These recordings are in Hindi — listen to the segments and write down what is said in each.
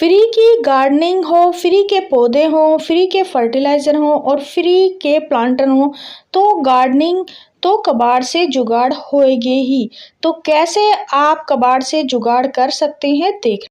फ्री की गार्डनिंग हो, फ्री के पौधे हों, फ्री के फर्टिलाइज़र हों और फ्री के प्लांटर हों, तो गार्डनिंग तो कबाड़ से जुगाड़ होएगी ही। तो कैसे आप कबाड़ से जुगाड़ कर सकते हैं देख।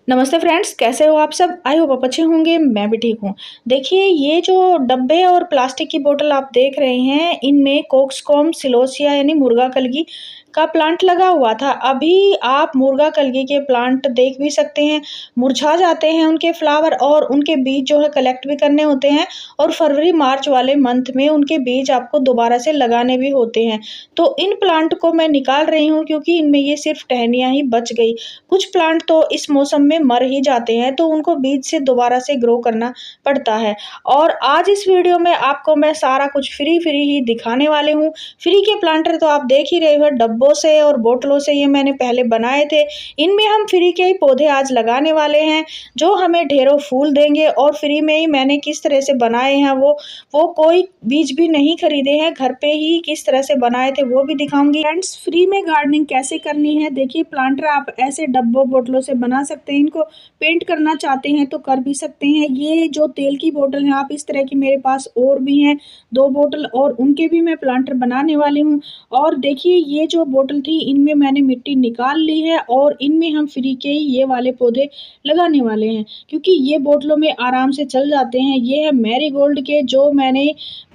नमस्ते फ्रेंड्स, कैसे हो आप सब? आई होप आप अच्छे होंगे, मैं भी ठीक हूँ। देखिए, ये जो डब्बे और प्लास्टिक की बोतल आप देख रहे हैं, इनमें कोक्सकॉम सिलोसिया यानी मुर्गा कलगी का प्लांट लगा हुआ था। अभी आप मुर्गा कलगी के प्लांट देख भी सकते हैं, मुरझा जाते हैं उनके फ्लावर और उनके बीज जो है कलेक्ट भी करने होते हैं और फरवरी मार्च वाले मंथ में उनके बीज आपको दोबारा से लगाने भी होते हैं। तो इन प्लांट को मैं निकाल रही हूँ क्योंकि इनमें ये सिर्फ टहनियाँ ही बच गई। कुछ प्लांट तो इस मौसम में मर ही जाते हैं, तो उनको बीज से दोबारा से ग्रो करना पड़ता है। और आज इस वीडियो में आपको मैं सारा कुछ फ्री ही दिखाने वाले हूँ। फ्री के प्लांटर तो आप देख ही रहे हो, डब्बों से और बोतलों से ये मैंने पहले बनाए थे। इनमें हम फ्री के ही पौधे आज लगाने वाले हैं, जो हमें ढेरों फूल देंगे। और फ्री में ही मैंने किस तरह से बनाए हैं वो कोई बीज भी नहीं खरीदे हैं, घर पे ही किस तरह से बनाए थे वो भी दिखाऊंगी। फ्रेंड्स, फ्री में गार्डनिंग कैसे करनी है देखिए। प्लांटर आप ऐसे डब्बों बोतलों से बना सकते हैं, इनको पेंट करना चाहते हैं तो कर भी सकते हैं। ये जो तेल की बोतल है, आप इस तरह की मेरे पास और भी हैं 2 बोतल, और उनके भी मैं प्लांटर बनाने वाली हूँ। और देखिए, ये जो बोतल थी इनमें मैंने मिट्टी निकाल ली है और इनमें हम फ्री के ही ये वाले पौधे लगाने वाले हैं, क्योंकि ये बोतलों में आराम से चल जाते हैं। ये है मैरीगोल्ड के, जो मैंने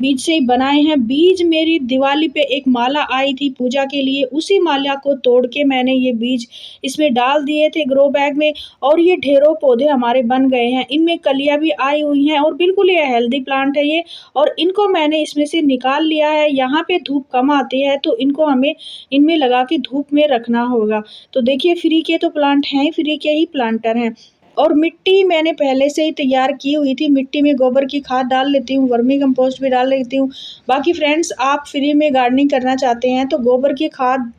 बीज से ही बनाए हैं। बीज मेरी दिवाली पे एक माला आई थी पूजा के लिए, उसी माला को तोड़ के मैंने ये बीज इसमें डाल दिए थे ग्रो बैग में, और ये ढेरों पौधे हमारे बन गए हैं। इनमें कलियां भी आई हुई हैं और बिल्कुल ये हेल्दी प्लांट है ये। और इनको मैंने इसमें से निकाल लिया है। यहाँ पे धूप कम आती है, तो इनको हमें इनमें लगा के धूप में रखना होगा। तो देखिए, फ्री के तो प्लांट हैं, फ्री के ही प्लांटर हैं। और मिट्टी मैंने पहले से ही तैयार की हुई थी। मिट्टी में गोबर की खाद डाल लेती हूँ, वर्मी कंपोस्ट भी डाल लेती हूँ। बाकी फ्रेंड्स, आप फ्री में गार्डनिंग करना चाहते हैं तो गोबर की खाद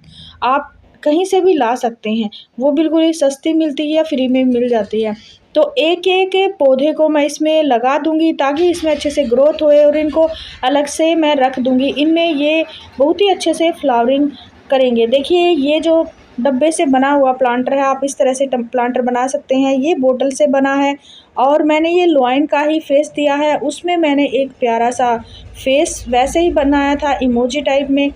आप कहीं से भी ला सकते हैं, वो बिल्कुल ही सस्ती मिलती है या फ्री में मिल जाती है। तो एक-एक पौधे को मैं इसमें लगा दूँगी ताकि इसमें अच्छे से ग्रोथ होए, और इनको अलग से मैं रख दूँगी। इनमें ये बहुत ही अच्छे से फ्लावरिंग करेंगे। देखिए, ये जो डब्बे से बना हुआ प्लांटर है, आप इस तरह से प्लांटर बना सकते हैं। ये बोतल से बना है और मैंने ये लॉइन का ही फेस दिया है। उसमें मैंने एक प्यारा सा फेस वैसे ही बनाया था, इमोजी टाइप में।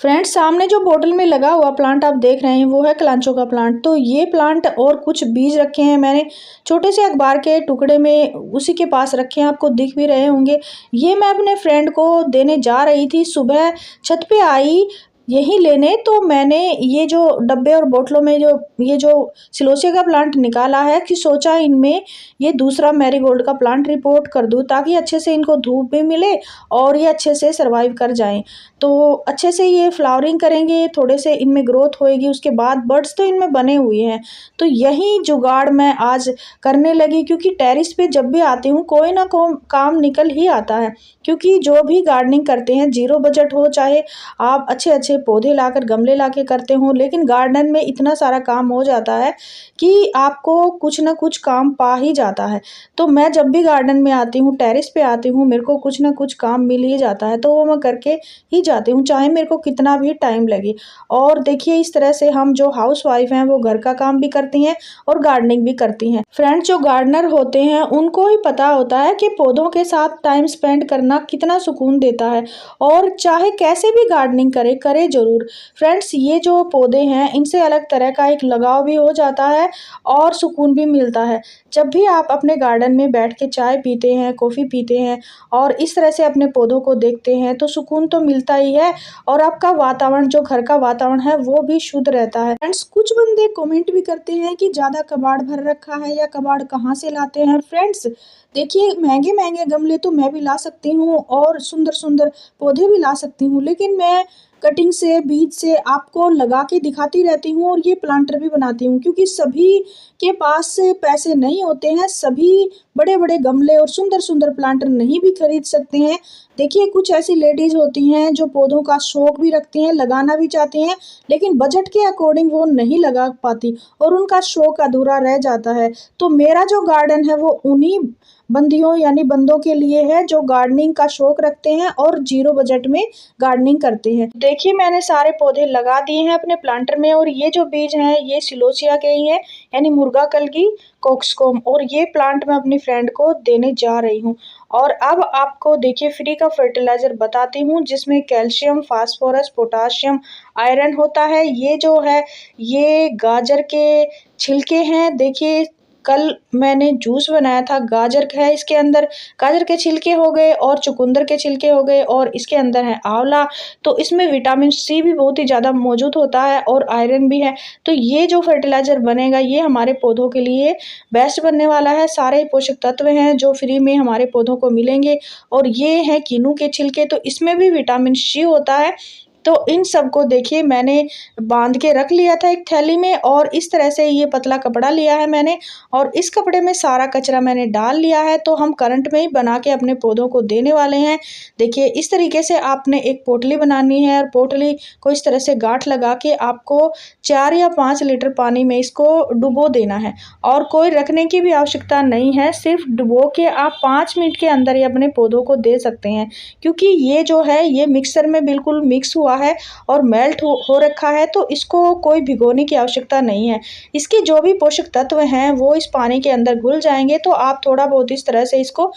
फ्रेंड्स, सामने जो बोतल में लगा हुआ प्लांट आप देख रहे हैं, वो है कलांचो का प्लांट। तो ये प्लांट और कुछ बीज रखे हैं मैंने छोटे से अखबार के टुकड़े में, उसी के पास रखे हैं, आपको दिख भी रहे होंगे। ये मैं अपने फ्रेंड को देने जा रही थी, सुबह छत पे आई यही लेने, तो मैंने ये जो डब्बे और बोतलों में ये जो सिलोसिया का प्लांट निकाला है, कि सोचा इनमें ये दूसरा मैरीगोल्ड का प्लांट रिपोर्ट कर दूँ, ताकि अच्छे से इनको धूप भी मिले और ये अच्छे से सर्वाइव कर जाएं। तो अच्छे से ये फ्लावरिंग करेंगे, थोड़े से इनमें ग्रोथ होएगी, उसके बाद बड्स तो इनमें बने हुए हैं। तो यही जुगाड़ मैं आज करने लगी, क्योंकि टेरेस पे जब भी आती हूँ कोई ना कोई काम निकल ही आता है। क्योंकि जो भी गार्डनिंग करते हैं, जीरो बजट हो चाहे आप अच्छे पौधे लाकर गमले लाके करते हो, लेकिन गार्डन में इतना सारा काम हो जाता है कि आपको कुछ ना कुछ काम पा ही जाता है। तो मैं जब भी गार्डन में आती हूँ, टेरेस पे आती हूँ, मेरे को कुछ ना कुछ काम मिल ही जाता है, तो वो मैं करके ही जाती हूँ, चाहे मेरे को कितना भी टाइम लगे। और देखिए, इस तरह से हम जो हाउसवाइफ हैं, वो घर का काम भी करती हैं और गार्डनिंग भी करती हैं। फ्रेंड्स, जो गार्डनर होते हैं उनको ही पता होता है कि पौधों के साथ टाइम स्पेंड करना कितना सुकून देता है। और चाहे कैसे भी गार्डनिंग करे ज़रूर। फ्रेंड्स, ये जो पौधे हैं, इनसे अलग तरह का एक लगाव भी हो जाता है और सुकून भी मिलता है। जब भी आप अपने गार्डन में बैठ के चाय पीते हैं, कॉफ़ी पीते हैं और इस तरह से अपने पौधों को देखते हैं, तो सुकून तो मिलता ही है, और आपका वातावरण, जो घर का वातावरण है, वो भी शुद्ध रहता है। फ्रेंड्स, कुछ बंदे कमेंट भी करते हैं कि ज़्यादा कबाड़ भर रखा है, या कबाड़ कहाँ से लाते हैं। फ्रेंड्स, देखिए, महंगे गमले तो मैं भी ला सकती हूँ और सुंदर पौधे भी ला सकती हूँ, लेकिन मैं कटिंग से, बीज से आपको लगा के दिखाती रहती हूँ और ये प्लांटर भी बनाती हूँ, क्योंकि सभी के पास पैसे नहीं होते हैं, सभी बड़े गमले और सुंदर प्लांटर नहीं भी खरीद सकते हैं। देखिए कुछ ऐसी लेडीज़ होती हैं जो पौधों का शौक भी रखती हैं, लगाना भी चाहती हैं, लेकिन बजट के अकॉर्डिंग वो नहीं लगा पाती और उनका शौक अधूरा रह जाता है। तो मेरा जो गार्डन है वो उन्हीं बंदियों यानी बंदों के लिए है जो गार्डनिंग का शौक रखते हैं और ज़ीरो बजट में गार्डनिंग करते हैं। देखिए मैंने सारे पौधे लगा दिए हैं अपने प्लांटर में और ये जो बीज हैं ये सिलोसिया के ही हैं यानी मुर्गा कलगी कोक्सकॉम, और ये प्लांट मैं अपनी फ्रेंड को देने जा रही हूँ। और अब आपको देखिए फ्री का फर्टिलाइज़र बताती हूँ जिसमें कैल्शियम, फास्फोरस, पोटाशियम, आयरन होता है। ये जो है ये गाजर के छिलके हैं। देखिए कल मैंने जूस बनाया था, गाजर है इसके अंदर, गाजर के छिलके हो गए और चुकंदर के छिलके हो गए और इसके अंदर है आंवला। तो इसमें विटामिन सी भी बहुत ही ज़्यादा मौजूद होता है और आयरन भी है। तो ये जो फर्टिलाइज़र बनेगा ये हमारे पौधों के लिए बेस्ट बनने वाला है। सारे पोषक तत्व हैं जो फ्री में हमारे पौधों को मिलेंगे और ये हैं किन्नू के छिलके, तो इसमें भी विटामिन सी होता है। तो इन सबको देखिए मैंने बांध के रख लिया था एक थैली में और इस तरह से ये पतला कपड़ा लिया है मैंने और इस कपड़े में सारा कचरा मैंने डाल लिया है। तो हम करंट में ही बना के अपने पौधों को देने वाले हैं। देखिए इस तरीके से आपने एक पोटली बनानी है और पोटली को इस तरह से गांठ लगा के आपको 4 या 5 लीटर पानी में इसको डुबो देना है और कोई रखने की भी आवश्यकता नहीं है। सिर्फ डुबो के आप 5 मिनट के अंदर ही अपने पौधों को दे सकते हैं, क्योंकि ये जो है ये मिक्सर में बिल्कुल मिक्स हुआ है और मेल्ट हो रखा है, तो इसको कोई भिगोने की आवश्यकता नहीं है। इसके जो भी पोषक तत्व हैं वो इस पानी के अंदर घुल जाएंगे। तो आप थोड़ा बहुत इस तरह से इसको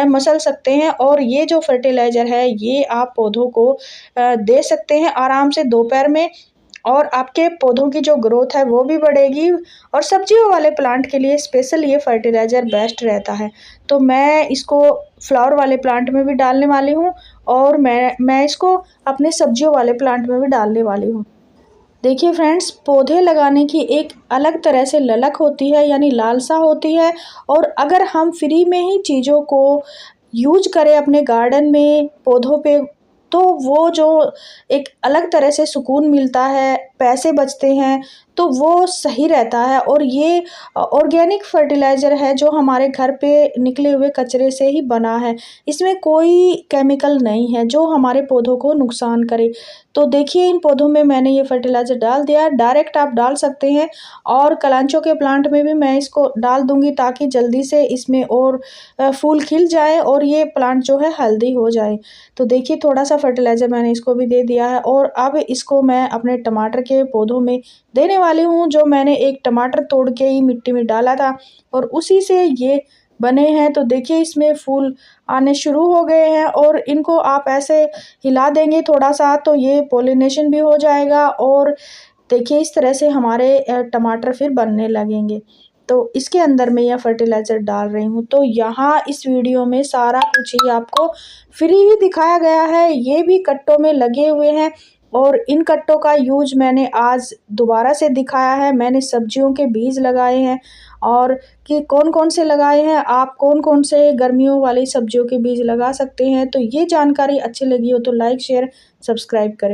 मसल सकते हैं और ये जो फर्टिलाइज़र है ये आप पौधों को दे सकते हैं आराम से दोपहर में और आपके पौधों की जो ग्रोथ है वो भी बढ़ेगी। और सब्जियों वाले प्लांट के लिए स्पेशल ये फर्टिलाइज़र बेस्ट रहता है। तो मैं इसको फ्लावर वाले प्लांट में भी डालने वाली हूँ और मैं इसको अपने सब्जियों वाले प्लांट में भी डालने वाली हूँ। देखिए फ्रेंड्स, पौधे लगाने की एक अलग तरह से ललक होती है यानी लालसा होती है, और अगर हम फ्री में ही चीज़ों को यूज करें अपने गार्डन में पौधों पे, तो वो जो एक अलग तरह से सुकून मिलता है, पैसे बचते हैं, तो वो सही रहता है। और ये ऑर्गेनिक फर्टिलाइज़र है जो हमारे घर पे निकले हुए कचरे से ही बना है। इसमें कोई केमिकल नहीं है जो हमारे पौधों को नुकसान करे। तो देखिए इन पौधों में मैंने ये फर्टिलाइज़र डाल दिया, डायरेक्ट आप डाल सकते हैं और कलांचों के प्लांट में भी मैं इसको डाल दूँगी ताकि जल्दी से इसमें और फूल खिल जाए और ये प्लांट जो है हेल्दी हो जाए। तो देखिए थोड़ा-सा फर्टिलाइज़र मैंने इसको भी दे दिया है और अब इसको मैं अपने टमाटर के पौधों में देने वाली हूँ, जो मैंने एक टमाटर तोड़ के ही मिट्टी में डाला था और उसी से ये बने हैं। तो देखिए इसमें फूल आने शुरू हो गए हैं और इनको आप ऐसे हिला देंगे थोड़ा-सा तो ये पॉलिनेशन भी हो जाएगा और देखिए इस तरह से हमारे टमाटर फिर बनने लगेंगे। तो इसके अंदर मैं यह फर्टिलाइज़र डाल रही हूँ। तो यहाँ इस वीडियो में सारा कुछ ही आपको फ्री ही दिखाया गया है। ये भी कट्टों में लगे हुए हैं और इन कट्टों का यूज़ मैंने आज दोबारा से दिखाया है। मैंने सब्जियों के बीज लगाए हैं और कि कौन-कौन से लगाए हैं, आप कौन-कौन से गर्मियों वाली सब्जियों के बीज लगा सकते हैं। तो ये जानकारी अच्छी लगी हो तो लाइक, शेयर, सब्सक्राइब करें।